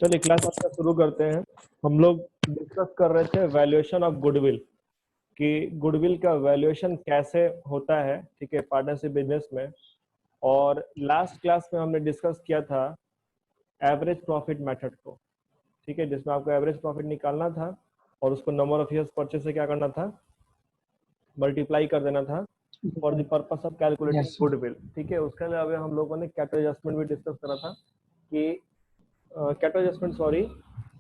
चलिए क्लास आपका शुरू करते हैं। हम लोग डिस्कस कर रहे थे वैल्यूएशन ऑफ गुडविल, कि गुडविल का वैल्यूएशन कैसे होता है, ठीक है, पार्टनरशिप बिजनेस में। और लास्ट क्लास में हमने डिस्कस किया था एवरेज प्रॉफिट मेथड को, ठीक है, जिसमें आपको एवरेज प्रॉफिट निकालना था और उसको नंबर ऑफ ईयर्स परचेज से क्या करना था, मल्टीप्लाई कर देना था for the purpose of calculating goodwill, ठीक है। उसके अलावा हम लोगों ने कैपिटल एडजस्टमेंट भी डिस्कस करा था कि कैपिटल एडजस्टमेंट सॉरी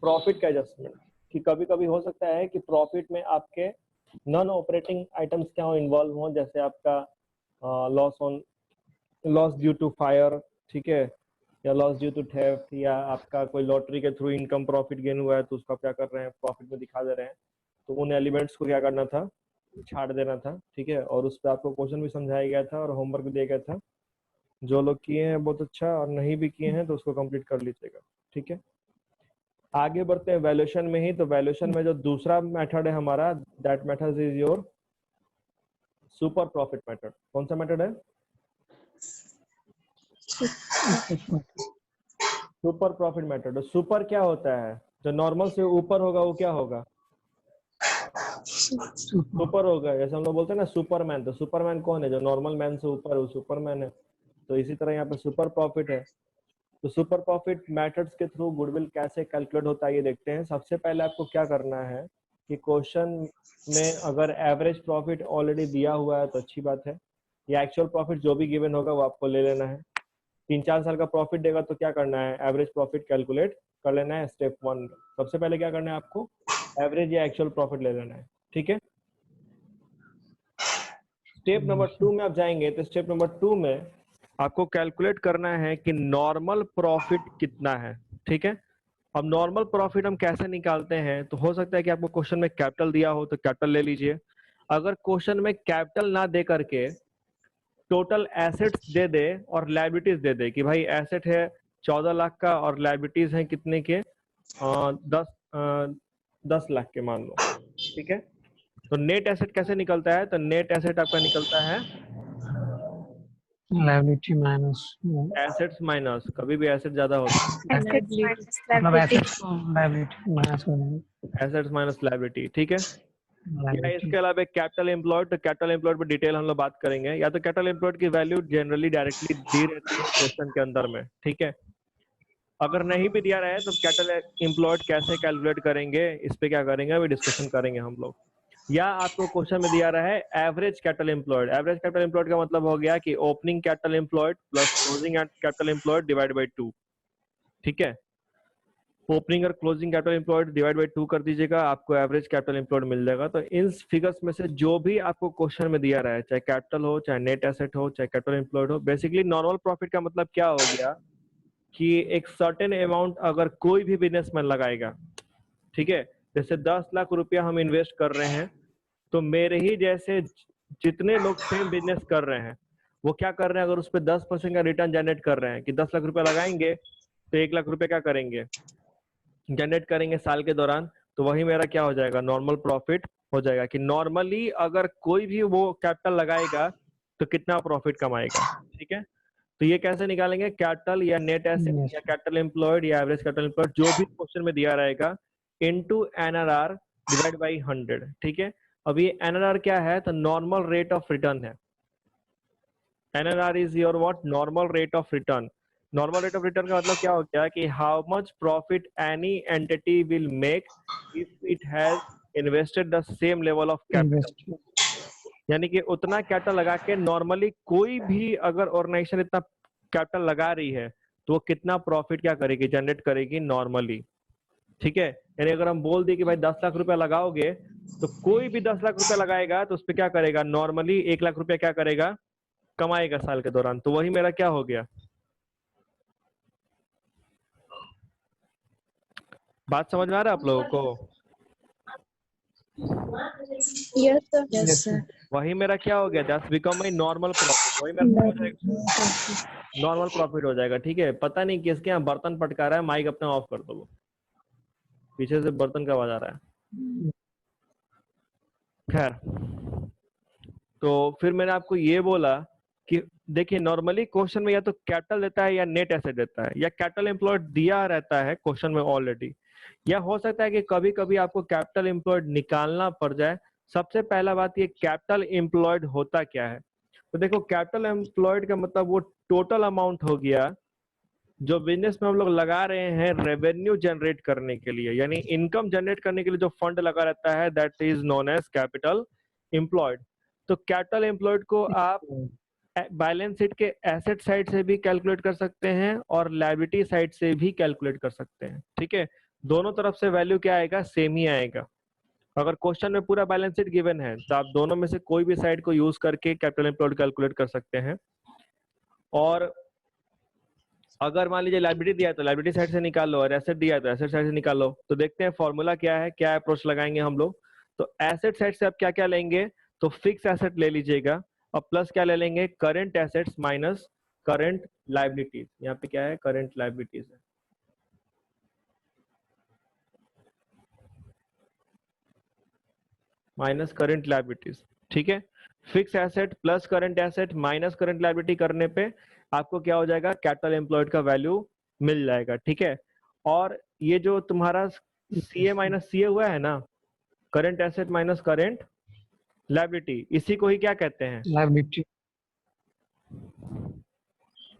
प्रॉफिट का एडजस्टमेंट, कि कभी कभी हो सकता है कि प्रॉफिट में आपके नॉन ऑपरेटिंग आइटम्स क्या हो, इन्वॉल्व हो, जैसे आपका लॉस ड्यू टू फायर, ठीक है, या लॉस ड्यू टू थेफ्ट, या आपका कोई लॉटरी के थ्रू इनकम प्रॉफिट गेन हुआ है तो उसको आप क्या कर रहे हैं, प्रॉफिट में दिखा दे रहे हैं। तो उन एलिमेंट्स को क्या करना था, छाड़ देना था, ठीक है। और उस पर आपको क्वेश्चन भी समझाया गया था और होमवर्क भी दिया गया था। जो लोग किए हैं बहुत अच्छा, और नहीं भी किए हैं तो उसको कंप्लीट कर लीजिएगा, ठीक है। आगे बढ़ते हैं वैल्यूएशन में ही। तो वैल्यूएशन में जो दूसरा मेथड है हमारा, that method is your super profit method. कौन सा मेथड है? Super profit method. सुपर क्या होता है? जो नॉर्मल से ऊपर होगा वो क्या होगा? सुपर होगा। जैसे हम लोग बोलते हैं ना सुपरमैन, तो सुपरमैन कौन है? जो नॉर्मल मैन से ऊपर है वो सुपरमैन है। तो इसी तरह यहाँ पे सुपर प्रॉफिट है। तो सुपर प्रॉफिट मेथड्स के थ्रू गुडविल कैसे कैलकुलेट होता है ये देखते हैं। सबसे पहले आपको क्या करना है कि क्वेश्चन में अगर एवरेज प्रॉफिट ऑलरेडी दिया हुआ है तो अच्छी बात है, या एक्चुअल प्रॉफिट जो भी गिवन होगा वो आपको ले लेना है। 3-4 साल का प्रॉफिट देगा तो क्या करना है, एवरेज प्रॉफिट कैलकुलेट कर लेना है। स्टेप 1 सबसे पहले क्या करना है, आपको एवरेज या एक्चुअल प्रॉफिट ले लेना है, ठीक है। स्टेप नंबर 2 में आप जाएंगे तो स्टेप नंबर 2 में आपको कैलकुलेट करना है कि नॉर्मल प्रॉफिट कितना है, ठीक है। अब नॉर्मल प्रॉफिट हम कैसे निकालते हैं, तो हो सकता है कि आपको क्वेश्चन में कैपिटल दिया हो तो कैपिटल ले लीजिए। अगर क्वेश्चन में कैपिटल ना दे करके टोटल एसेट्स दे दे और लायबिलिटीज दे दे कि भाई एसेट है 14 लाख का और लायबिलिटीज है कितने के, 10 लाख के मान लो, ठीक है। तो नेट एसेट कैसे निकलता है? तो नेट एसेट आपका निकलता है लायबिलिटी माइनस एसेट्स माइनस, कभी भी एसेट ज्यादा होता है मतलब एसेट्स को लायबिलिटी माइनस करना, एसेट्स माइनस लायबिलिटी, ठीक है। या इसके अलावा कैपिटल एम्प्लॉयड, तो कैपिटल एम्प्लॉयड पर डिटेल हम लोग बात करेंगे। या तो कैपिटल एम्प्लॉयड की वैल्यू जनरली डायरेक्टली दी रहती है क्वेश्चन के अंदर में, ठीक है। अगर नहीं भी दिया रहा है तो कैपिटल एम्प्लॉयड कैसे कैलकुलेट करेंगे, इस पे क्या करेंगे अभी डिस्कशन करेंगे हम लोग। या आपको क्वेश्चन में दिया रहा है average capital employed. Average capital employed का मतलब हो गया कि opening capital employed plus closing capital employed divide by 2, ठीक है। ओपनिंग और closing capital employed divide by 2 कर दीजिएगा, आपको एवरेज कैपिटल एम्प्लॉयड मिल जाएगा। तो इन फिगर्स में से जो भी आपको क्वेश्चन में दिया रहा है, चाहे कैपिटल हो, चाहे नेट एसेट हो, चाहे कैपिटल एम्प्लॉयड हो, बेसिकली नॉर्मल प्रॉफिट का मतलब क्या हो गया कि एक सर्टेन अमाउंट अगर कोई भी बिजनेसमैन लगाएगा, ठीक है, जैसे 10 लाख रुपया हम इन्वेस्ट कर रहे हैं, तो मेरे ही जैसे जितने लोग सेम बिजनेस कर रहे हैं वो क्या कर रहे हैं, अगर उस पर 10% का रिटर्न जनरेट कर रहे हैं कि 10 लाख रुपया लगाएंगे तो 1 लाख रुपया क्या करेंगे, जनरेट करेंगे साल के दौरान, तो वही मेरा क्या हो जाएगा, नॉर्मल प्रॉफिट हो जाएगा। कि नॉर्मली अगर कोई भी वो कैपिटल लगाएगा तो कितना प्रॉफिट कमाएगा, ठीक है। तो ये कैसे निकालेंगे, कैपिटल या नेट एसेट या कैपिटल एम्प्लॉयड या एवरेज कैपिटल एम्प्लॉयड जो भी क्वेश्चन में दिया रहेगा इनटू एनआरआर डिवाइड बाई 100, ठीक है। अब ये एनआरआर क्या है, तो नॉर्मल रेट ऑफ रिटर्न है। NRR is your what, normal rate of return. Normal rate of return का मतलब क्या हो गया कि how much profit any entity will make if it has invested the same level of capital. यानी कि उतना कैपिटल लगा के नॉर्मली कोई भी अगर ऑर्गेनाइजेशन इतना कैपिटल लगा रही है तो वो कितना प्रॉफिट क्या करेगी, जनरेट करेगी नॉर्मली, ठीक है। यानी अगर हम बोल दिए कि भाई 10 लाख रुपया लगाओगे तो कोई भी 10 लाख रुपया लगाएगा तो उस पर क्या करेगा, नॉर्मली 1 लाख रुपया क्या करेगा, कमाएगा साल के दौरान। तो वही मेरा क्या हो गया, बात समझ में आ रहा है आप लोगों को? Yes sir. वही मेरा क्या हो गया, that's become my normal profit. वही मेरा क्या हो जाएगा, नॉर्मल प्रॉफिट हो जाएगा, ठीक है। पता नहीं किसके यहाँ बर्तन पटका रहा है, माइक अपना ऑफ कर दो, वो पीछे से बर्तन का आवाज आ रहा है। खैर, तो फिर मैंने आपको ये बोला कि देखिए नॉर्मली क्वेश्चन में या तो कैपिटल देता है या नेट एसेट देता है, या कैपिटल एम्प्लॉयड दिया रहता है क्वेश्चन में ऑलरेडी, या हो सकता है कि कभी कभी आपको कैपिटल एम्प्लॉयड निकालना पड़ जाए। सबसे पहला बात ये कैपिटल एम्प्लॉयड होता क्या है। तो देखो कैपिटल एम्प्लॉयड का मतलब वो टोटल अमाउंट हो गया जो बिजनेस में हम लोग लगा रहे हैं रेवेन्यू जनरेट करने के लिए, यानी इनकम जनरेट करने के लिए जो फंड लगा रहता है, that is known as capital employed. तो कैपिटल एम्प्लॉयड को आप बैलेंस शीट के एसेट साइड से भी कैलकुलेट कर सकते हैं और लायबिलिटी साइड से भी कैलकुलेट कर सकते हैं। ठीक है, दोनों तरफ से वैल्यू क्या आएगा, सेम ही आएगा। अगर क्वेश्चन में पूरा बैलेंस शीट गिवन है तो आप दोनों में से कोई भी साइड को यूज करके कैपिटल एम्प्लॉयड कैलकुलेट कर सकते हैं। और अगर मान लीजिए लायबिलिटी दिया है तो लायबिलिटी साइड से निकाल लो, और एसेट दिया है तो एसेट साइड से निकाल लो। तो देखते हैं फॉर्मूला क्या है, क्या अप्रोच लगाएंगे हम लोग। तो एसेट साइड से आप क्या क्या लेंगे, तो फिक्स एसेट ले लीजिएगा और प्लस क्या ले लेंगे, current assets minus current liabilities. यहाँ पे क्या है, करंट लायबिलिटीज है, माइनस करंट लायबिलिटीज। ठीक है, fix asset plus current asset minus current liability करने पे आपको क्या हो जाएगा, कैपिटल एम्प्लॉयड का वैल्यू मिल जाएगा। ठीक है, और ये जो तुम्हारा सीए माइनस सीए हुआ है ना, current asset minus current liability, इसी को ही क्या कहते हैं, लायबिलिटी,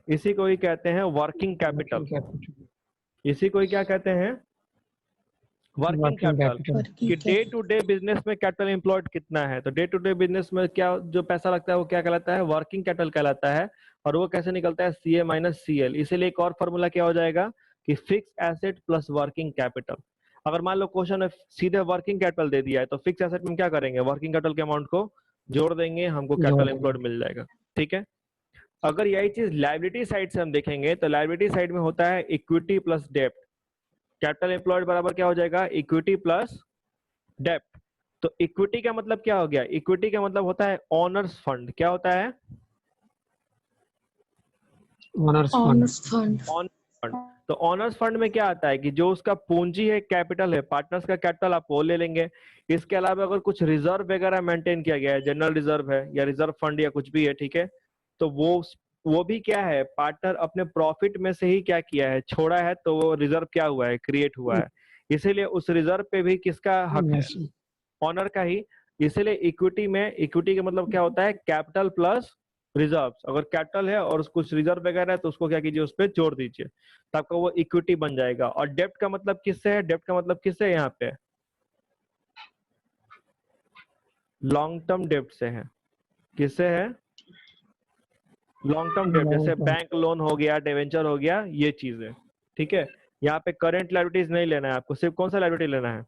इसी को ही कहते हैं वर्किंग कैपिटल। इसी को ही क्या कहते हैं, वर्किंग कैपिटल। कि डे टू डे बिजनेस में कैपिटल एम्प्लॉयड कितना है, तो डे टू डे बिजनेस में क्या जो पैसा लगता है वो क्या कहलाता है, वर्किंग कैपिटल कहलाता है। और वो कैसे निकलता है, सीए माइनस सीएल। इसीलिए एक और फॉर्मूला क्या हो जाएगा कि fix asset plus working capital. अगर मान लो क्वेश्चन में सीधे वर्किंग कैपिटल दे दिया है तो फिक्स एसेट में क्या करेंगे, वर्किंग कैपिटल के अमाउंट को जोड़ देंगे, हमको कैपिटल एम्प्लॉयड मिल जाएगा। ठीक है, अगर यही चीज लायबिलिटी साइड से हम देखेंगे तो लायबिलिटी साइड में होता है इक्विटी प्लस डेप्ट। कैपिटल एम्प्लॉयड बराबर क्या हो जाएगा, इक्विटी प्लस डेप्ट। तो इक्विटी का मतलब क्या हो गया, इक्विटी का मतलब होता है ओनर्स फंड। क्या होता है, ओनर्स फंड। Honours fund. तो ऑनर्स फंड में क्या आता है कि जो उसका पूंजी है, कैपिटल है, पार्टनर्स का कैपिटल आप वो ले लेंगे। इसके अलावा अगर कुछ रिजर्व वगैरह मेंटेन किया गया है, जनरल रिजर्व है या रिजर्व फंड या कुछ भी है, ठीक है, तो वो भी क्या है, पार्टनर अपने प्रॉफिट में से ही क्या किया है, छोड़ा है, तो वो रिजर्व क्या हुआ है, क्रिएट हुआ है। इसीलिए उस रिजर्व पे भी किसका हक है, ऑनर का ही। इसीलिए इक्विटी में, इक्विटी का मतलब क्या होता है, कैपिटल प्लस रिजर्व। अगर कैपिटल है और कुछ रिजर्व वगैरह है तो उसको क्या कीजिए, उस पर जोड़ दीजिए, तो आपका वो इक्विटी बन जाएगा। और डेप्ट का मतलब किससे है, डेप्ट का मतलब किससे है, यहाँ पे लॉन्ग टर्म डेप्ट से है। किससे है, लॉन्ग टर्म डेप्ट, जैसे बैंक लोन हो गया, डिवेंचर हो गया, ये चीज है। ठीक है, यहाँ पे करंट लायबिलिटीज नहीं लेना है आपको, सिर्फ कौन सा लायबिलिटी लेना है,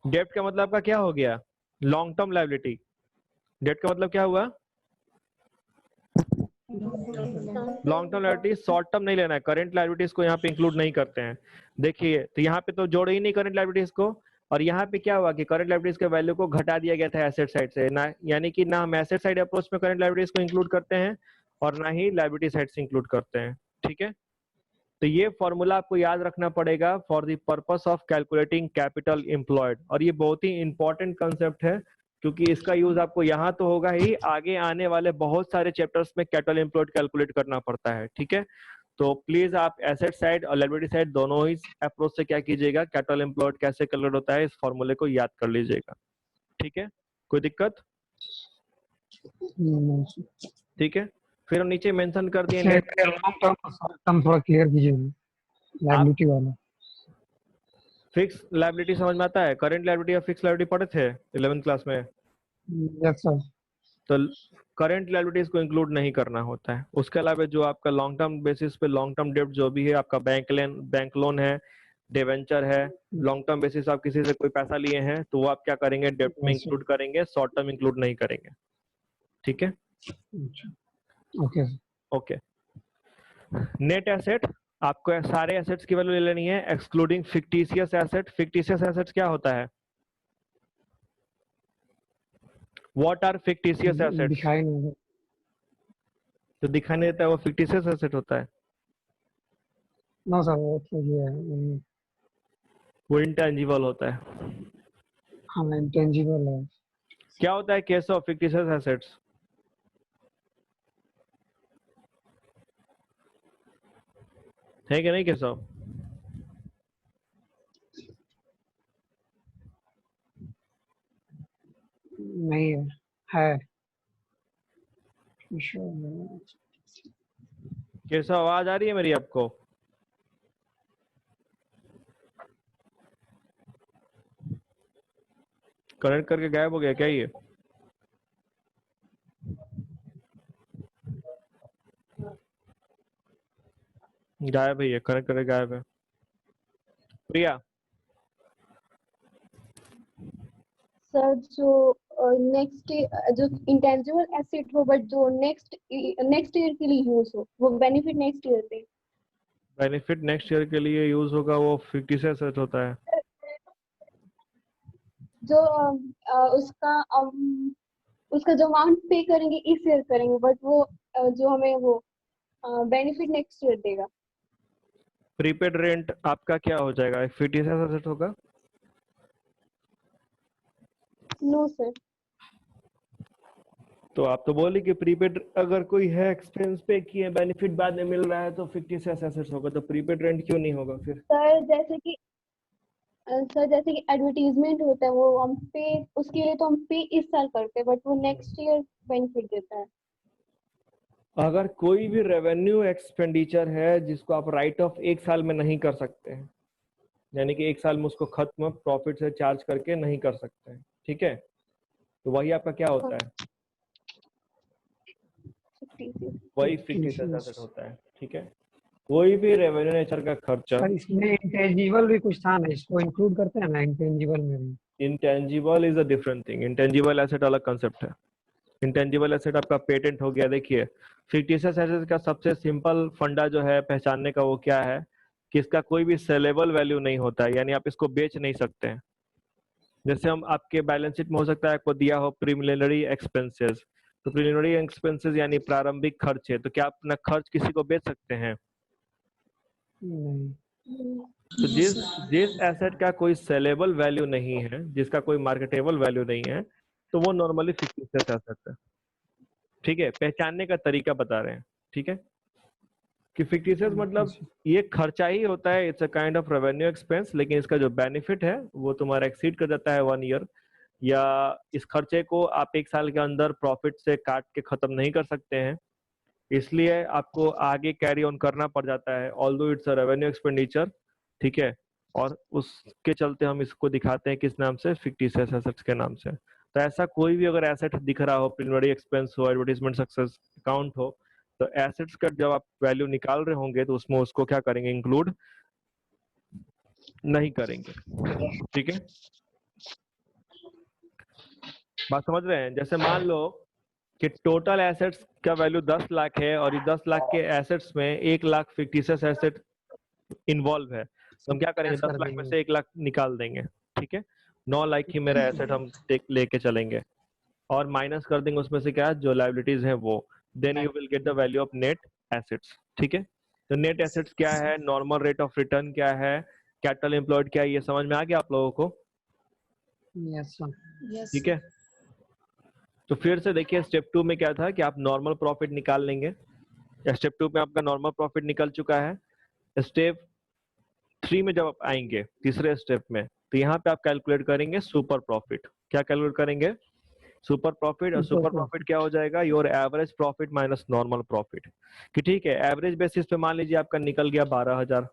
डेप्ट का मतलब आपका क्या हो गया, लॉन्ग टर्म लायबिलिटी। डेट का मतलब क्या हुआ, long term liability. Short term नहीं लेना है, करंट लायबिलिटीज को यहाँ पे इंक्लूड नहीं करते हैं। देखिए तो यहाँ पे तो जोड़े ही नहीं करंट लायबिलिटीज को। और यहाँ पे क्या हुआ कि करंट लायबिलिटीज के वैल्यू को घटा दिया गया था एसेट साइड से ना, यानी कि ना हम एसेट साइड अप्रोच में करंट लायबिलिटीज को इंक्लूड करते हैं और ना ही लायबिलिटी साइड से इंक्लूड करते हैं। ठीक है, तो ये फॉर्मूला आपको याद रखना पड़ेगा for the purpose of calculating capital employed. और ये बहुत ही इंपॉर्टेंट कंसेप्ट है क्योंकि इसका यूज आपको यहाँ तो होगा ही, आगे आने वाले बहुत सारे चैप्टर्स में कैपिटल एम्प्लॉयड कैलकुलेट करना पड़ता है। ठीक है, तो प्लीज आप एसेट साइड और लायबिलिटी साइड दोनों ही अप्रोच से क्या कीजिएगा, कैपिटल एम्प्लॉयड कैसे कैलकुलेट होता है इस फॉर्मूले को याद कर लीजिएगा। ठीक है, कोई दिक्कत, ठीक है। फिर हम नीचे मेंशन कर दिए लॉन्ग टर्म थोड़ा क्लियर कीजिए, लायबिलिटी वाला। फिक्स लायबिलिटी समझ में आता है, करंट लायबिलिटी या फिक्स लायबिलिटी पढ़े थे 11th क्लास में। Yes sir. तो करंट लायबिलिटीज को इंक्लूड नहीं करना होता है। उसके अलावा जो आपका लॉन्ग टर्म बेसिस पे लॉन्ग टर्म डेब्ट जो भी है, आपका बैंक लोन है, डिवेंचर है, लॉन्ग टर्म बेसिस आप किसी से कोई पैसा लिए हैं तो वो आप क्या करेंगे, डेब्ट में इंक्लूड करेंगे, शॉर्ट टर्म इंक्लूड नहीं करेंगे। ठीक है, ओके ओके। नेट एसेट, आपको सारे एसेट्स की वैल्यू ले लेनी है excluding fictitious asset. Fictitious assets क्या होता है, व्हाट आर फिक्टिशियस एसेट्स, दिखाई नहीं, जो दिखाई नहीं देता है वो फिक्टिशियस एसेट होता है। नो सर, वो तो ये है, वो इंटेंजिबल होता है। हाँ इंटेंजिबल है। क्या होता है केस ऑफ फिक्टिशियस एसेट्स? है कि नहीं केशव? नहीं है केशव आवाज आ रही है मेरी आपको? कनेक्ट करके गायब हो गया क्या ये? गायब है ये, कनेक्ट करके गायब है। प्रिया, सर जो नेक्स्ट जो इंटेंजिबल एसेट हो बट जो नेक्स्ट ईयर के लिए यूज हो, वो बेनिफिट नेक्स्ट ईयर पे। बेनिफिट नेक्स्ट ईयर के लिए यूज होगा, वो फिक्टिशियस एसेट होता है। जो उसका जो अमाउंट पे करेंगे इस ईयर करेंगे, बट वो जो हमें वो बेनिफिट नेक्स्ट ईयर देगा। प्रीपेड रेंट आपका क्या हो जाएगा? फिक्टिशियस एसेट होगा? No sir. तो आप तो बोली कि प्रीपेड अगर कोई है एक्सपेंस पे किए बेनिफिट बाद में मिल रहा है तो फिक्टिशियस एसेट्स होगा, तो प्रीपेड रेंट क्यों नहीं होगा फिर? सर जैसे कि एडवर्टीजमेंट होता है, वो हम पे उसके लिए तो हम पे इस साल करते हैं, बट वो नेक्स्ट ईयर बेनिफिट देता है। अगर कोई भी रेवेन्यू एक्सपेंडिचर है जिसको आप राइट ऑफ एक साल में नहीं कर सकते हैं, यानी कि एक साल में उसको खत्म प्रॉफिट से चार्ज करके नहीं कर सकते हैं, ठीक है, तो वही आपका क्या होता है? वही फिक्टिशियस एसेट होता है, ठीक है। कोई भी रेवेन्यू नेचर का खर्चा, पर इसमें इंटेंजिबल भी कुछ था ना, इसको इंक्लूड करते हैं ना इंटेंजिबल में भी। Intangible is a different thing. Intangible asset अलग कंसेप्ट है। इंटेंजिबल एसेट आपका पेटेंट हो गया। देखिए, फिक्टिशियस एसेट का सबसे सिंपल फंडा जो है पहचानने का, वो क्या है कि इसका कोई भी सेलेबल वैल्यू नहीं होता है, यानी आप इसको बेच नहीं सकते हैं। जैसे हम आपके बैलेंस शीट में हो सकता है आपको दिया हो प्रीलिमिनरी एक्सपेंसेस, तो प्रीलिमिनरी एक्सपेंसेस यानी प्रारंभिक खर्च है, तो क्या आप अपना खर्च किसी को बेच सकते हैं? तो जिस एसेट का कोई सेलेबल वैल्यू नहीं है, जिसका कोई मार्केटेबल वैल्यू नहीं है, तो वो नॉर्मली फिक्टिशियस एसेट है, ठीक है। पहचानने का तरीका बता रहे हैं, ठीक है, कि फिक्टिशियस मतलब ये खर्चा ही होता है, it's a kind of revenue expense, लेकिन इसका जो बेनिफिट है वो तुम्हारा एक्सीड कर जाता है 1 ईयर, या इस खर्चे को आप एक साल के अंदर प्रॉफिट से काट के खत्म नहीं कर सकते हैं, इसलिए आपको आगे कैरी ऑन करना पड़ जाता है, although it's a revenue expenditure, ठीक है। और उसके चलते हम इसको दिखाते हैं किस नाम से? फिक्टिशियस एसेट्स के नाम से। तो ऐसा कोई भी अगर एसेट दिख रहा हो, प्रीलिमिनरी एक्सपेंस हो, एडवर्टाइजमेंट सक्सेस अकाउंट हो, तो एसेट्स का जब आप वैल्यू निकाल रहे होंगे तो उसमें उसको क्या करेंगे? इंक्लूड नहीं करेंगे, ठीक है। बात समझ रहे हैं? जैसे मान लो कि टोटल एसेट्स का वैल्यू 10 लाख है और ये 10 लाख के एसेट्स में 1 लाख फिक्टिशियस एसेट इन्वॉल्व है, तो हम क्या करेंगे? 10 लाख में से 1 लाख निकाल देंगे, ठीक है। 9 लाख ही मेरा एसेट हम लेके चलेंगे और माइनस कर देंगे उसमें से क्या जो लायबिलिटीज हैं वो, then you will get the value of net assets, ठीक है। तो नेट एसेट्स क्या है, नॉर्मल रेट ऑफ रिटर्न क्या है, कैपिटल एम्प्लॉयड क्या है, ये समझ में आ गया आप लोगों को? Yes sir. ठीक है। तो फिर से देखिए, स्टेप 2 में क्या था कि आप नॉर्मल प्रॉफिट निकाल लेंगे, या स्टेप 2 में आपका नॉर्मल प्रॉफिट निकल चुका है। स्टेप 3 में जब आप आएंगे, तीसरे स्टेप में, तो यहाँ पे आप कैलकुलेट करेंगे सुपर प्रॉफिट। क्या कैलकुलेट करेंगे? Super profit. और सुपर प्रॉफिट क्या हो जाएगा? Your average profit minus normal profit. कि ठीक है, एवरेज बेसिस पे मान लीजिए आपका निकल गया 12,000,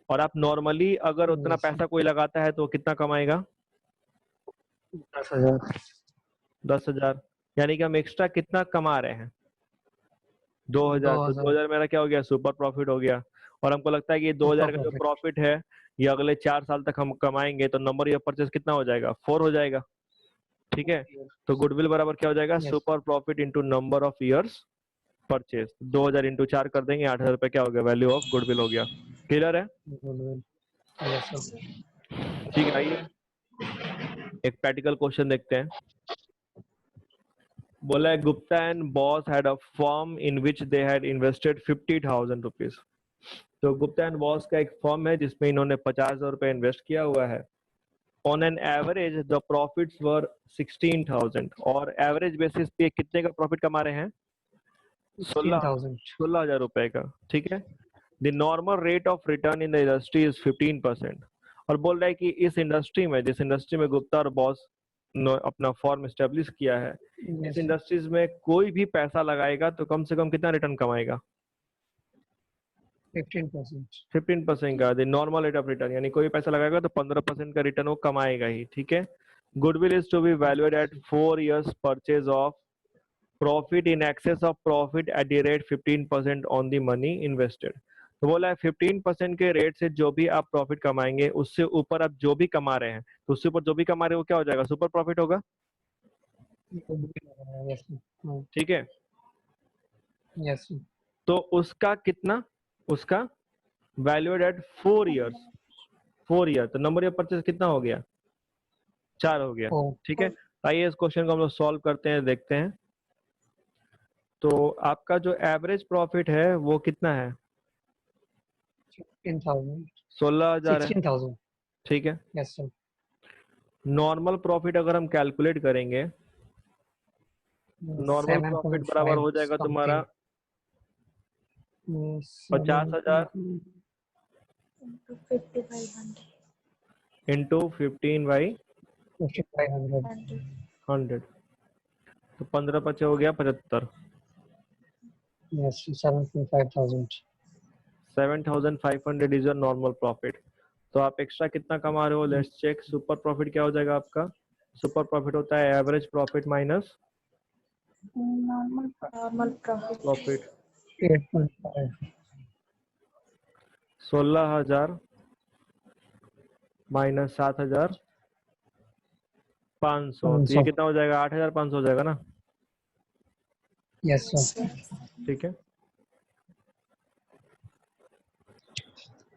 और आप नॉर्मली अगर उतना पैसा कोई लगाता है तो कितना कमाएगा? 10,000। 10,000। यानी कि हम एक्स्ट्रा कितना कमा रहे हैं? 2,000। तो 2,000 मेरा क्या हो गया? सुपर प्रॉफिट हो गया। और हमको लगता है कि ये 2,000 का जो प्रॉफिट है ये अगले 4 साल तक हम कमाएंगे, तो नंबर ऑफ परचेज कितना हो जाएगा? 4 हो जाएगा, ठीक है। तो गुडविल बराबर क्या हो जाएगा? Super profit into number of years purchase. 2,000 into 4 कर देंगे, 8,000 रुपए क्या हो गया? वैल्यू ऑफ गुडविल हो गया। क्लियर है? ठीक है। आइए एक प्रैक्टिकल क्वेश्चन देखते हैं। बोला है Gupta and boss had a firm in which they had invested 50,000 rupees. तो गुप्ता एंड बॉस का एक फर्म है जिसमें इन्होंने 50,000 रुपए इन्वेस्ट किया हुआ है। On an average the profits were 16,000 और एवरेज बेसिस पे कितने का प्रॉफिट कमा रहे हैं? 16,000. 16,000 रुपए का, ठीक है। The normal rate of return in the industry is 15%। और बोल रहा है कि इस इंडस्ट्री में, जिस इंडस्ट्री में गुप्ता और बॉस ने अपना फॉर्म एस्टेब्लिश किया है, इस Yes. इंडस्ट्रीज में कोई भी पैसा लगाएगा तो कम से कम कितना रिटर्न कमाएगा? 15%. 15% का the normal rate of return, यानी कोई पैसा लगाएगा तो 15% का रिटर्न वो कमाएगा ही, ठीक है। Goodwill is to be valued at 4 years purchase of profit in excess of profit at the rate 15% on the money invested. तो बोला है 15% के रेट से जो भी आप प्रॉफिट कमाएंगे उससे ऊपर आप जो भी कमा रहे हैं, तो उससे ऊपर जो भी कमा रहे हैं वो क्या हो जाएगा? सुपर प्रॉफिट होगा, Yes. No. ठीक है। Yes. तो उसका कितना, उसका वैल्यूड एट 4 years, 4 ईयर, तो नंबर ऑफ परचेज कितना हो गया? 4 हो गया, Oh. ठीक है। आइए इस क्वेश्चन को हम लोग सॉल्व करते हैं, देखते हैं। तो आपका जो एवरेज प्रॉफिट है वो कितना है? 15,000. 16,000 है, 16,000. ठीक है। Yes, sir. नॉर्मल प्रॉफिट अगर हम कैलकुलेट करेंगे, नॉर्मल प्रॉफिट बराबर हो 7.5 जाएगा तुम्हारा something. Yes, 50,000 into 15/100, 5,500. तो 15 पचे हो गया 75। Yes, 7,500. 7,500 is your normal profit. तो आप एक्स्ट्रा कितना कमा रहे हो? Let's check. सुपर प्रॉफिट क्या हो जाएगा आपका? सुपर प्रॉफिट होता है average profit minus normal profit. 8.5. 16,000 minus 7,500, तो ये कितना हो जाएगा? 8,500 हो जाएगा ना, Yes, sir. ठीक है।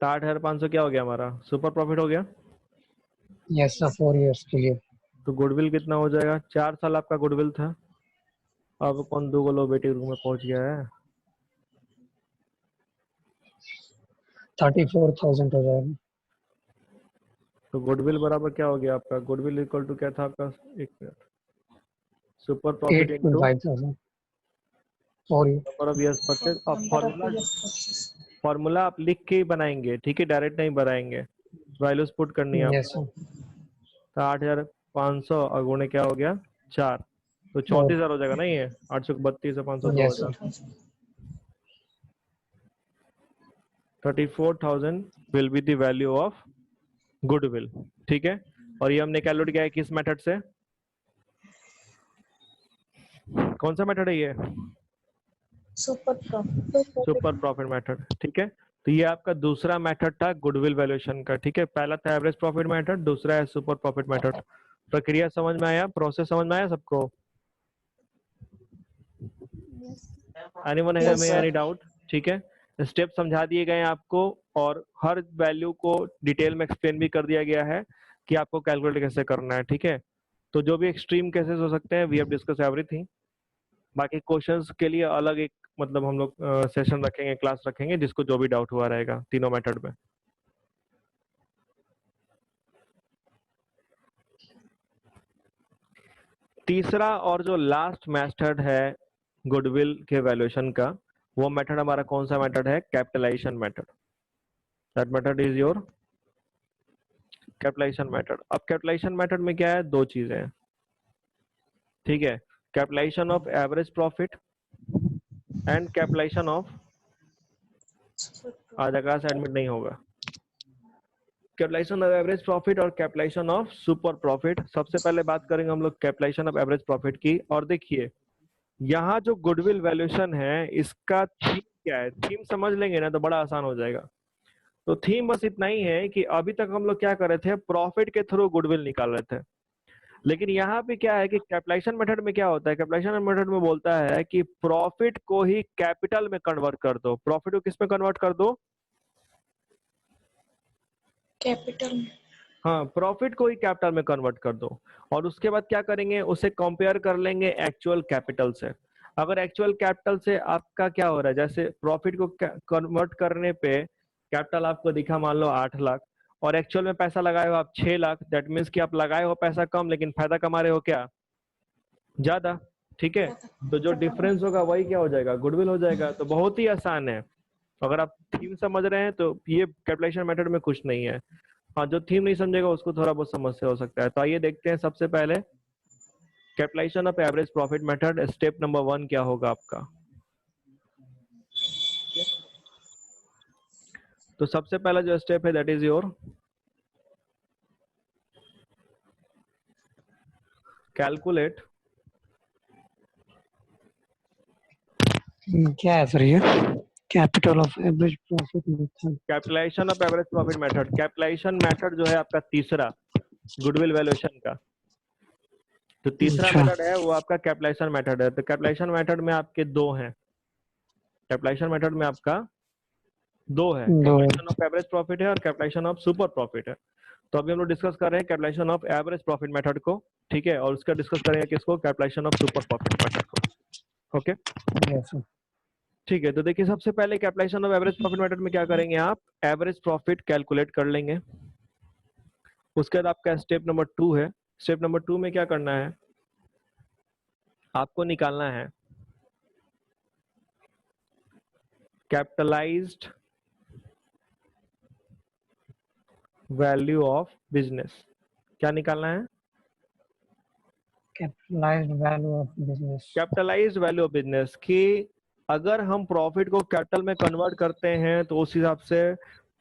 तो 8,500 क्या हो गया हमारा? सुपर प्रॉफिट हो गया। Yes, sir. 4 years के लिए. तो गुडविल कितना हो जाएगा? 4 साल आपका गुडविल था। अब कौन दो लो बेटी रूम में पहुंच गया है। 34,000 हो जाएगा. तो गुडविल बराबर क्या हो गया आपका? गुडविल इक्वल टू क्या था आपका? एक minute, super profit into 8,500. 4 years. Number of years purchase. अब फॉर्मूला आप लिख के ही बनाएंगे, ठीक है, डायरेक्ट नहीं बनाएंगे, वैल्यूज पुट करनी है Yes, आपको। sir. तो 8,500 और गुणे क्या हो गया? 4, तो 34,000 हो जाएगा ना ये। 832 से 500 Yes, sir. 34,000 will be the value of goodwill, ठीक है। और ये हमने कैलकुलेट किया है किस मेथड से? कौन सा मेथड है ये? सुपर प्रॉफिट मेथड, ठीक है। तो ये आपका दूसरा मेथड था गुडविल वैल्यूएशन का, ठीक है। पहला था एवरेज प्रॉफिट मेथड, दूसरा है सुपर प्रॉफिट मेथड। प्रक्रिया समझ में आया? प्रोसेस समझ में आया सबको? Anyone have any doubt? ठीक है, स्टेप समझा दिए गए आपको और हर वैल्यू को डिटेल में एक्सप्लेन भी कर दिया गया है कि आपको कैलकुलेट कैसे करना है, ठीक है। तो जो भी एक्सट्रीम केसेस हो सकते हैं, वी हैव डिस्कस एवरीथिंग। बाकी क्वेश्चंस के लिए अलग एक मतलब हम लोग सेशन रखेंगे, क्लास रखेंगे, जिसको जो भी डाउट हुआ रहेगा तीनों मेथड में। तीसरा और जो लास्ट मेथड है गुडविल के वैल्यूएशन का, वो मेथड हमारा कौन सा मेथड है? Capitalisation method. That method is your capitalisation method. अब कैपिटलाइजेशन मेथड में क्या है? दो चीजें हैं, ठीक है। Capitalisation of average profit and capitalisation of, आज आकाश एडमिट नहीं होगा। कैपिटलाइजेशन ऑफ एवरेज प्रॉफिट और कैपिटलाइजेशन ऑफ सुपर प्रॉफिट। सबसे पहले बात करेंगे हम लोग कैपिटलाइजेशन ऑफ एवरेज प्रॉफिट की। और देखिए यहाँ जो गुडविल वैल्यूएशन है, इसका थीम क्या है? थीम समझ लेंगे ना तो बड़ा आसान हो जाएगा। तो थीम बस इतना ही है कि अभी तक हम लोग क्या कर रहे थे? प्रॉफिट के थ्रू गुडविल निकाल रहे थे। लेकिन यहाँ पे क्या है कि कैपिटलाइजेशन मेथड में क्या होता है? कैपिटलाइजेशन मेथड में बोलता है कि प्रॉफिट को ही कैपिटल में कन्वर्ट कर दो। प्रॉफिट को किस में कन्वर्ट कर दो? कैपिटल में। हाँ, प्रॉफिट को ही कैपिटल में कन्वर्ट कर दो। और उसके बाद क्या करेंगे? उसे कंपेयर कर लेंगे एक्चुअल कैपिटल से। अगर एक्चुअल कैपिटल से आपका क्या हो रहा है, जैसे प्रॉफिट को कन्वर्ट करने पे कैपिटल आपको दिखा मान लो 8 लाख, और एक्चुअल में पैसा लगाए हो आप 6 लाख, दैट मीन्स कि आप लगाए हो पैसा कम लेकिन फायदा कमा रहे हो क्या, ज्यादा। ठीक है, तो जो डिफरेंस होगा वही क्या हो जाएगा, गुडविल हो जाएगा। तो बहुत ही आसान है, अगर आप थीम समझ रहे हैं तो ये कैलकुलेशन मेथड में कुछ नहीं है। हाँ, जो थीम नहीं समझेगा उसको थोड़ा बहुत समस्या हो सकता है। तो आइए देखते हैं सबसे पहले calculation of average profit method, step number 1 क्या होगा आपका। तो सबसे पहला जो स्टेप है दैट इज योर कैलकुलेट क्या है सर ये? Capital of average profit method. Capitalisation of average profit method. Capitalisation method जो है आपका तीसरा गुडविल वैल्यूएशन का, तो तीसरा अच्छा। मेथड है वो आपका कैपिटलाइजेशन मेथड है। तो कैपिटलाइजेशन मेथड में आपके दो हैं, कैपिटलाइजेशन मेथड में आपका दो है, दो। कैपिटलाइजेशन ऑफ एवरेज प्रॉफिट है और कैपिटलाइजेशन ऑफ सुपर प्रॉफिट है। तो अभी हम लोग डिस्कस कर रहे हैं capitalization of average profit method को, ठीक है, और उसका डिस्कस करेंगे किसको, capitalization of super profit method को। Okay, yes sir. ठीक है। तो देखिए सबसे पहले capitalization of average profit method में क्या करेंगे, आप एवरेज प्रॉफिट कैलकुलेट कर लेंगे। उसके बाद आपका स्टेप नंबर 2 है। स्टेप नंबर 2 में क्या करना है, आपको निकालना है कैपिटलाइज्ड वैल्यू ऑफ बिजनेस। क्या निकालना है, capitalised value of business. Capitalised value of business, कि अगर हम प्रॉफिट को कैपिटल में कन्वर्ट करते हैं तो उस हिसाब से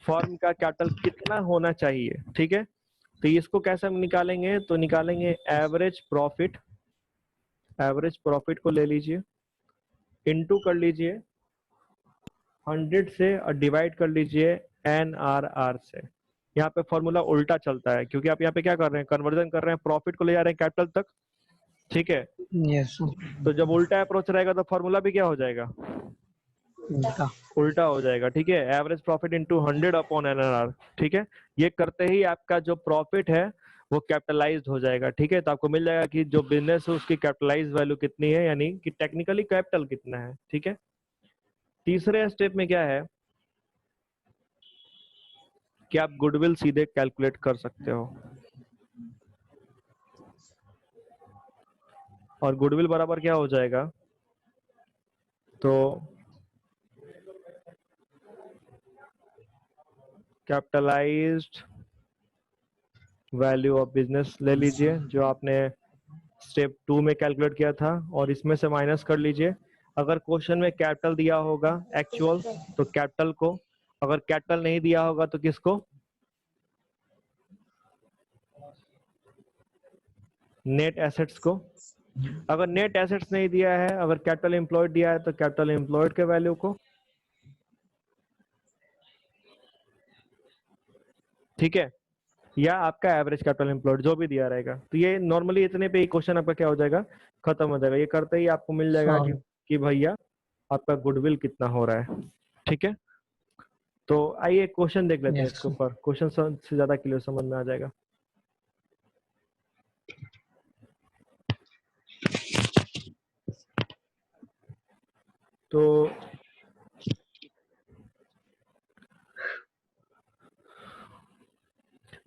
फर्म का कैपिटल कितना होना चाहिए। ठीक है, तो इसको कैसे हम निकालेंगे, तो निकालेंगे एवरेज प्रॉफिट। एवरेज प्रॉफिट को ले लीजिए, इनटू कर लीजिए 100 से और डिवाइड कर लीजिए NRR से। यहाँ पे फॉर्मूला उल्टा चलता है क्योंकि आप यहाँ पे क्या कर रहे हैं, कन्वर्जन कर रहे हैं, प्रॉफिट को ले जा रहे हैं कैपिटल तक। ठीक है, यस सर। तो जब उल्टा अप्रोच रहेगा तो फॉर्मूला भी क्या हो जाएगा, उल्टा। उल्टा हो जाएगा। ठीक है, average profit into 100 upon NRR। ठीक है, ये करते ही आपका जो प्रॉफिट है वो कैपिटलाइज्ड हो जाएगा। ठीक है, तो आपको मिल जाएगा कि जो बिजनेस है उसकी कैपिटलाइज वैल्यू कितनी है, यानी कि टेक्निकली कैपिटल कितना है। ठीक है, तीसरे स्टेप में क्या है कि आप गुडविल सीधे कैलकुलेट कर सकते हो, और गुडविल बराबर क्या हो जाएगा, तो कैपिटलाइज्ड वैल्यू ऑफ बिजनेस ले लीजिए जो आपने स्टेप 2 में कैलकुलेट किया था, और इसमें से माइनस कर लीजिए। अगर क्वेश्चन में कैपिटल दिया होगा एक्चुअल तो कैपिटल को, अगर कैपिटल नहीं दिया होगा तो किसको, नेट एसेट्स को। अगर नेट एसेट्स नहीं दिया है, अगर कैपिटल एम्प्लॉयड दिया है तो कैपिटल एम्प्लॉयड के वैल्यू को। ठीक है, या आपका एवरेज कैपिटल एम्प्लॉयड जो भी दिया रहेगा। तो ये नॉर्मली इतने पे ही क्वेश्चन आपका क्या हो जाएगा, खत्म हो जाएगा। ये करते ही आपको मिल जाएगा कि भैया आपका गुडविल कितना हो रहा है। ठीक है, तो आइए क्वेश्चन देख लेते हैं यस इसके ऊपर, क्वेश्चन से ज्यादा क्लियर समझ में आ जाएगा। तो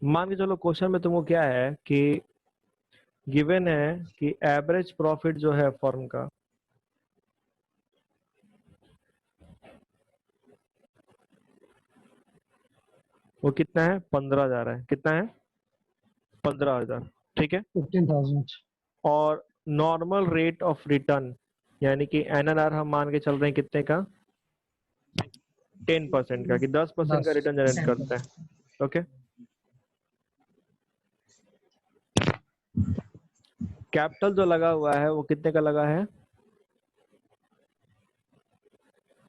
मान के चलो क्वेश्चन में तुमको क्या है कि गिवन है कि एवरेज प्रॉफिट जो है फर्म का वो कितना है, 15,000 है। कितना है, 15,000। ठीक है, 15,000। और नॉर्मल रेट ऑफ रिटर्न यानी कि NRR हम मान के चल रहे हैं कितने का, 10% का, कि 10% का रिटर्न जनरेट करते हैं। ओके, कैपिटल जो लगा हुआ है वो कितने का लगा है,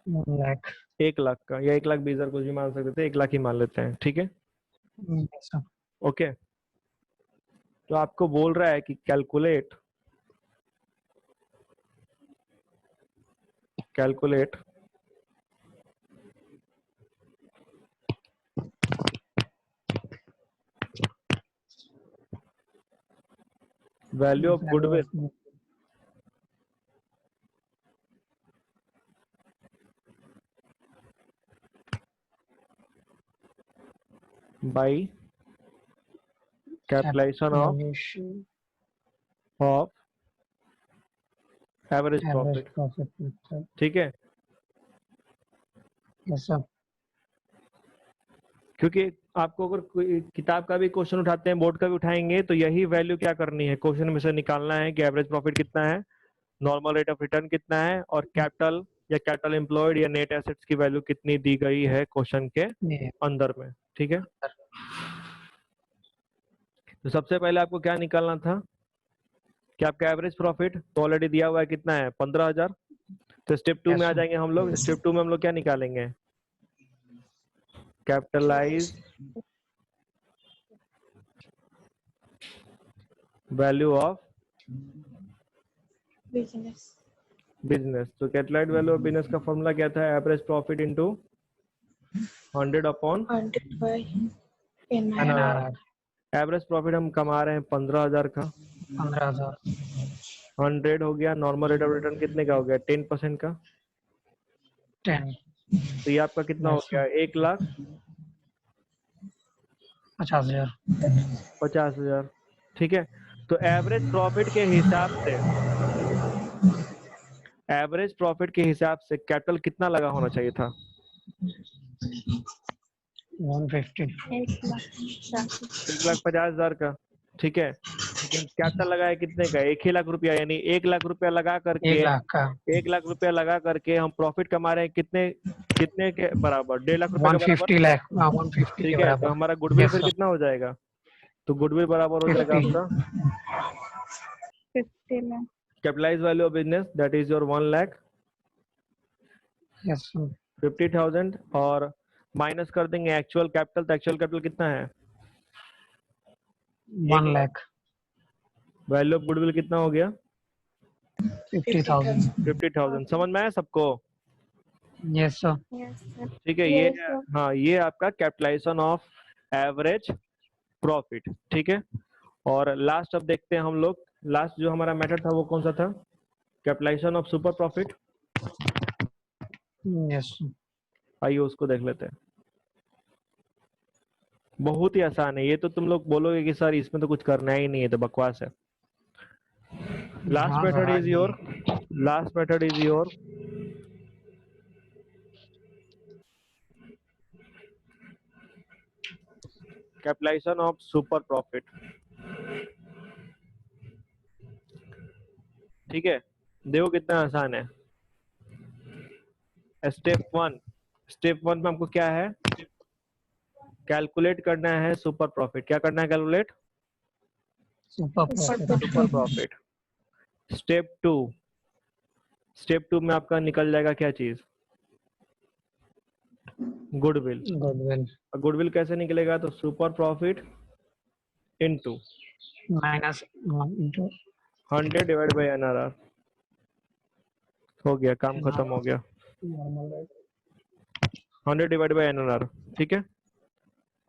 1 लाख। 1 लाख का, या 1,20,000 कुछ भी मान सकते थे, 1 लाख ही मान लेते हैं। ठीक है, यस सर। ओके। तो आपको बोल रहा है कि calculate value of goodwill by capitalisation Capitalization of average average profit, profit method. ठीक है। Yes sir. क्योंकि आपको अगर कोई किताब का भी क्वेश्चन उठाते हैं, बोर्ड का भी उठाएंगे, तो यही वैल्यू क्या करनी है, क्वेश्चन में से निकालना है कि एवरेज प्रॉफिट कितना है, नॉर्मल रेट ऑफ रिटर्न कितना है, और कैपिटल या कैपिटल एम्प्लॉयड या नेट एसेट्स की वैल्यू कितनी दी गई है क्वेश्चन के Yeah. अंदर में, ठीक है। तो सबसे पहले आपको क्या निकालना था कि आपका एवरेज प्रॉफिट तो ऑलरेडी दिया हुआ है, कितना है 15,000। तो स्टेप 2 Yes, में आ sir. जाएंगे हम लोग। स्टेप 2 में हम लोग क्या निकालेंगे, capitalise value of business. Business. तो कैपिटलाइज वैल्यू ऑफ बिजनेस का फॉर्मूला क्या था, average profit into 100 upon 100 by NRR average profit हम कमा रहे हैं 15,000 का, 15,000. 100 हो गया, नॉर्मल रेट ऑफ रिटर्न कितने का हो गया, 10% का। 10. तो ये आपका कितना हो Yes, गया, 50,000. 1,50,000, ठीक है। तो एवरेज प्रॉफिट के हिसाब से, एवरेज प्रॉफिट के हिसाब से कैपिटल कितना लगा होना चाहिए था, 150. 1,50,000 का, ठीक है। लेकिन कैपिटल लगा है कितने का, 1 ही लाख रुपया, यानी 1 लाख रुपया लगा करके 1 लाख का 1 लाख रुपया लगा करके हम प्रॉफिट कमा रहे हैं कितने कितने के बराबर, 1.5 लाख रुपए के बराबर, 150 लाख 150 के ठीक है। तो बराबर. हमारा गुडविल Yes, फिर sir. कितना हो जाएगा, तो गुडविल बराबर हो जाएगा 50. आपका 50 lakh। Capitalise value of business, that is your Yes, sir. 1,50,000, और माइनस कर देंगे एक्चुअल कैपिटल। तो एक्चुअल कैपिटल कितना है, 1 lakh. वैल्यू ऑफ गुडविल कितना हो गया, 50,000. 50,000। समझ में आया सबको, Yes, sir. ठीक है। ये हाँ, ये आपका कैपिटलाइजेशन ऑफ एवरेज प्रॉफिट, ठीक है। और लास्ट अब देखते हैं हम लोग, लास्ट जो हमारा मेथड था वो कौन सा था, capitalisation of super profit. Yes, sir. आइए उसको देख लेते हैं। बहुत ही आसान है ये, तो तुम लोग बोलोगे कि सर इसमें तो कुछ करना ही नहीं है, तो बकवास है। लास्ट हाँ, मेथड हाँ, is your, last method is your capitalisation of super profit, ठीक है। देखो कितना आसान है। स्टेप 1 में हमको क्या है, कैलकुलेट करना है सुपर प्रॉफिट। क्या करना है, calculate Super profit. Super profit. Step 2 में आपका निकल जाएगा क्या चीज, गुडविल। Goodwill. गुडविल कैसे निकलेगा, तो super profit into Minus 1 into 100 divide by NRR. हो गया, काम खत्म हो गया। normal rate. 100 divide by NRR, ठीक है।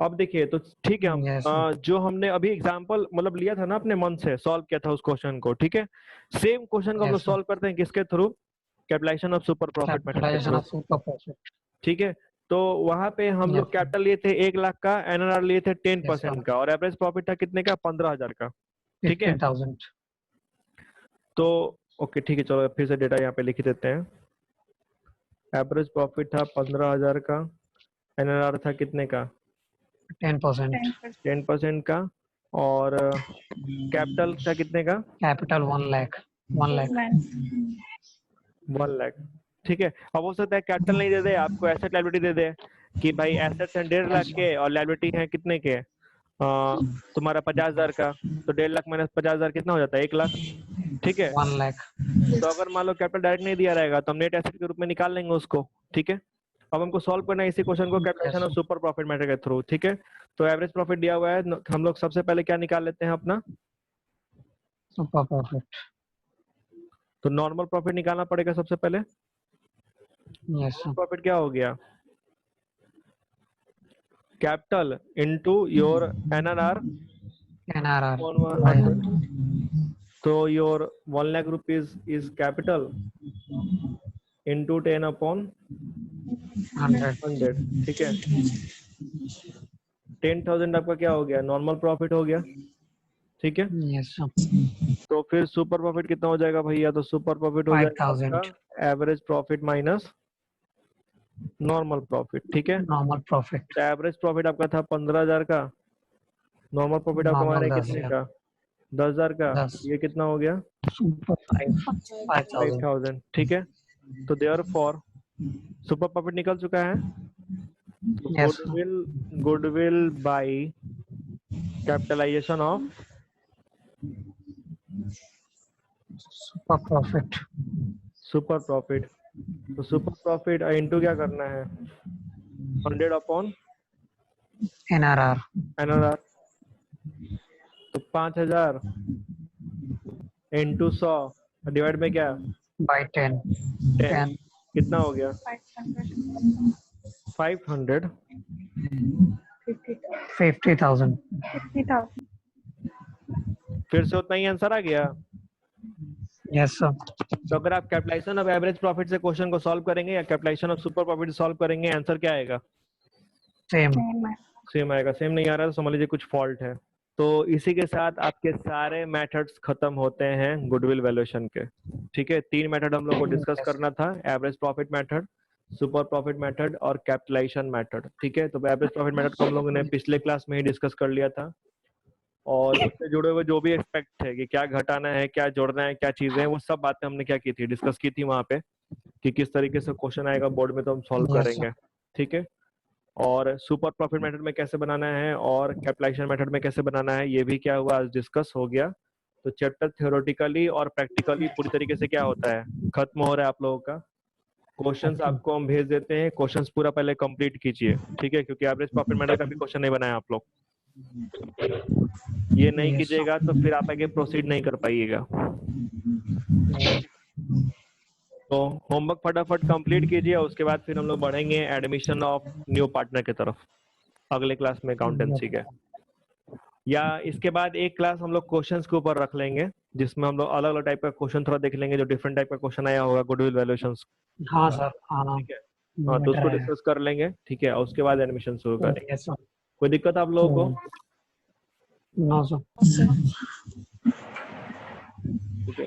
अब देखिए, तो ठीक है, हम Yes, sir. जो हमने अभी एग्जांपल मतलब लिया था ना, अपने मन से सॉल्व किया था उस क्वेश्चन को, ठीक है। सेम क्वेश्चन को हम Yes, लोग sir. सॉल्व करते हैं किसके through, capitalisation of super profit method के Capitalization through, of super profit. ठीक है। तो वहां पे हम Yes, लोग sir. कैपिटल लिए थे 1 लाख का, एनआरआर लिए थे 10% Yes, sir. का, और एवरेज प्रॉफिट था कितने का, 15,000 का, ठीक है। 15,000. तो ओके, ठीक है, चलो फिर से डेटा यहाँ पे लिख देते हैं। एवरेज प्रॉफिट था 15,000 का, एनआरआर था कितने का, 10%. 10% का, और कैपिटल था कितने का, Capital 1 lakh. 1 lakh. 1 लाख, ठीक है। अब हो सकता है कैपिटल नहीं दे दे, आपको एसेट लायबिलिटी दे दे कि भाई एसेट्स हैं 1.5 लाख के और लायबिलिटी है कितने के, तुम्हारा 50,000 का। तो 1.5 लाख माइनस 50,000 कितना हो जाता है, 1 लाख, ठीक है। 1 lakh. तो अगर मान लो कैपिटल डायरेक्ट नहीं दिया रहेगा तो हम नेट एसेट के रूप में निकाल लेंगे उसको, ठीक है। अब हमको सॉल्व करना है इसी क्वेश्चन को capitalisation of super profit method के थ्रू, ठीक है। तो एवरेज प्रॉफिट दिया हुआ है, हम लोग सबसे पहले क्या निकाल लेते हैं अपना, Super profit. तो नॉर्मल प्रॉफिट निकालना पड़ेगा सबसे पहले। Yes, sir. प्रॉफिट क्या हो गया, capital into your NRR NRR. on 100. तो your 1 lakh rupees is capital into 10 upon 100. ठीक है। 10,000 आपका क्या हो गया, नॉर्मल प्रॉफिट हो गया, ठीक है। यस सर, तो फिर सुपर प्रॉफिट कितना हो जाएगा भैया? तो सुपर प्रॉफिट हो जाएगा 5000 आपका average profit minus normal profit. ठीक है। नॉर्मल प्रॉफिट, तो एवरेज प्रॉफिट आपका था 15,000 का, नॉर्मल प्रॉफिट आप कमा रहे नॉर्मल हैं कितने 10,000, का? 10,000 का। 10, ये कितना हो गया? सुपर 5000। 5,000। ठीक है। तो देयरफॉर सुपर प्रॉफिट निकल चुका है। तो yes goodwill by capitalisation of super profit, super profit. तो सुपर प्रॉफिट इनटू क्या करना है? 100 अपॉन एनआरआर एनआरआर। तो 5,000 इंटू 100 डिवाइड में क्या? बाय 10, 10। कितना हो गया? 500 50,000। फिर से उतना ही आंसर आ गया। यस सर, तो अगर आप कैपिटलाइजेशन ऑफ एवरेज प्रॉफिट से क्वेश्चन को सॉल्व करेंगे या capitalisation of super profit solve करेंगे, आंसर क्या आएगा? सेम। सेम आएगा। सेम नहीं आ रहा है तो समझ लीजिए कुछ फॉल्ट है। तो इसी के साथ आपके सारे मेथड्स खत्म होते हैं गुडविल वैल्यूएशन के। ठीक है। 3 मेथड हम लोग को डिस्कस करना था, average profit method, super profit method और कैपिटलाइजेशन मेथड। ठीक है। तो एवरेज प्रॉफिट मेथड को हम लोगों ने पिछले क्लास में ही डिस्कस कर लिया था, और उससे जुड़े हुए जो भी एक्सपेक्ट है कि क्या घटाना है, क्या जोड़ना है, क्या चीजें हैं, वो सब बातें हमने क्या की थी, डिस्कस की थी वहां पे, कि किस तरीके से क्वेश्चन आएगा बोर्ड में तो हम सॉल्व Yes, करेंगे। ठीक है। और सुपर प्रॉफिट मेथड में कैसे बनाना है और कैपिटलाइजेशन मेथड में कैसे बनाना है, ये भी क्या हुआ, आज डिस्कस हो गया। तो चैप्टर थ्योरेटिकली और प्रैक्टिकली पूरी तरीके से क्या होता है, खत्म हो रहा है आप लोगों का। क्वेश्चंस आपको हम भेज देते हैं, क्वेश्चंस पूरा पहले कंप्लीट कीजिए। ठीक है। क्योंकि एवरेज प्रॉफिट मेथड का भी क्वेश्चन नहीं बनाया आप लोग, ये नहीं Yes, कीजिएगा तो फिर आप आगे प्रोसीड नहीं कर पाइएगा। तो होमवर्क फटाफट कंप्लीट कीजिए, उसके बाद फिर हम लोग बढ़ेंगे एडमिशन ऑफ न्यू पार्टनर की तरफ अगले क्लास में अकाउंटेंसी के। या इसके बाद एक क्लास हम लोग क्वेश्चंस के ऊपर रख लेंगे, जिसमें हम लोग अलग अलग टाइप का क्वेश्चन थोड़ा देख लेंगे, जो डिफरेंट टाइप का क्वेश्चन आया होगा गुडविल वैल्यूएशन। हाँ सर, हाँ ठीक है। हाँ, तो उसको डिस्कस कर लेंगे। ठीक है। और उसके बाद एडमिशन शुरू करेंगे। यस सर, कोई दिक्कत आप लोगों को? No sir. ठीक है।